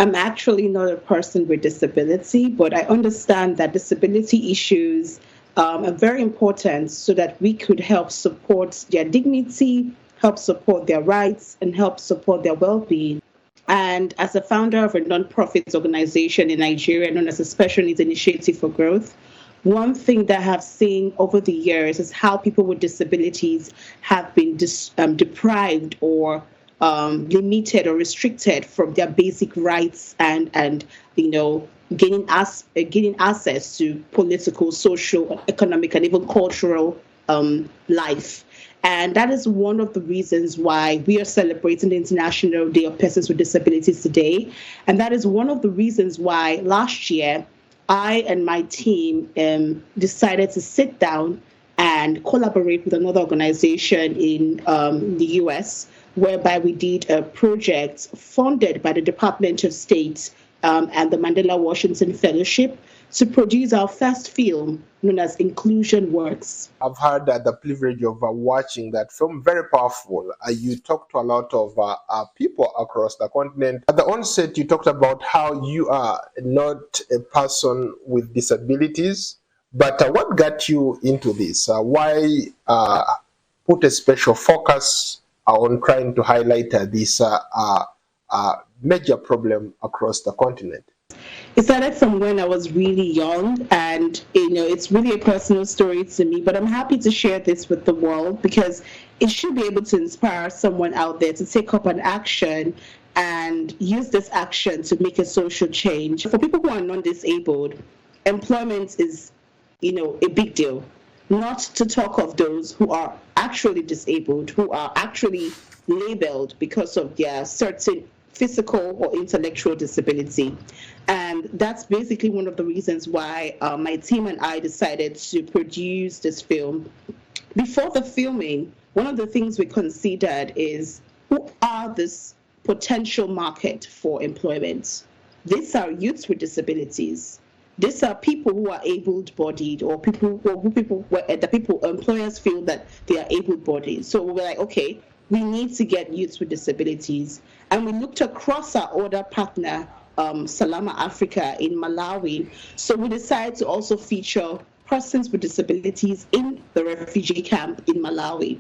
I'm actually not a person with disability, but I understand that disability issues are very important so that we could help support their dignity, help support their rights, and help support their well-being. And as a founder of a non-profit organization in Nigeria known as a Special Needs Initiative for Growth, one thing that I have seen over the years is how people with disabilities have been deprived or limited or restricted from their basic rights and gaining access to political, social, economic, and even cultural life. And that is one of the reasons why we are celebrating the International Day of Persons with Disabilities today. And that is one of the reasons why last year I and my team decided to sit down and collaborate with another organization in the US, whereby we did a project funded by the Department of State and the Mandela Washington Fellowship to produce our first film known as Inclusion Works. I've had the privilege of watching that film, very powerful. You talked to a lot of people across the continent. At the onset, you talked about how you are not a person with disabilities, but what got you into this? Why put a special focus on trying to highlight this major problem across the continent? It started from when I was really young, and it's really a personal story to me, but I'm happy to share this with the world because it should be able to inspire someone out there to take up an action and use this action to make a social change. For people who are non-disabled, employment is a big deal, not to talk of those who are actually disabled, who are actually labeled because of their certain physical or intellectual disability. And that's basically one of the reasons why my team and I decided to produce this film. Before the filming, one of the things we considered is who are this potential market for employment. These are youths with disabilities. These are people who are able-bodied, or the people employers feel that they are able-bodied. So we were like, okay, we need to get youths with disabilities. And we looked across our other partner, Salama Africa in Malawi. So we decided to also feature persons with disabilities in the refugee camp in Malawi.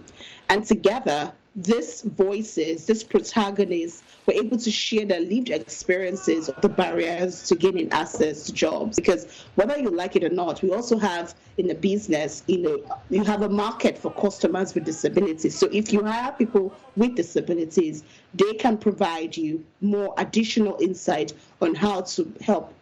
And together, these voices, these protagonists, were able to share their lived experiences of the barriers to gaining access to jobs. Because whether you like it or not, we also have in the business, you have a market for customers with disabilities. So if you hire people with disabilities, they can provide you more additional insight on how to help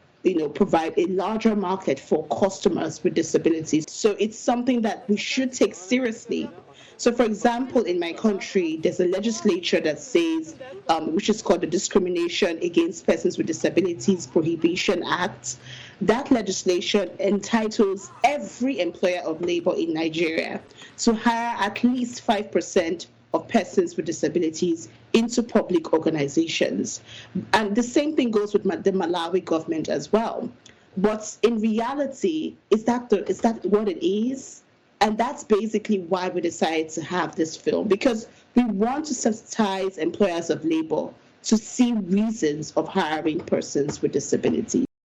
provide a larger market for customers with disabilities. So it's something that we should take seriously. So, for example, in my country, there's a legislature that says, which is called the Discrimination Against Persons with Disabilities Prohibition Act. That legislation entitles every employer of labor in Nigeria to hire at least 5% of persons with disabilities into public organizations. And the same thing goes with the Malawi government as well. But in reality, is that what it is? And that's basically why we decided to have this film, because we want to sensitize employers of labor to see reasons of hiring persons with disabilities.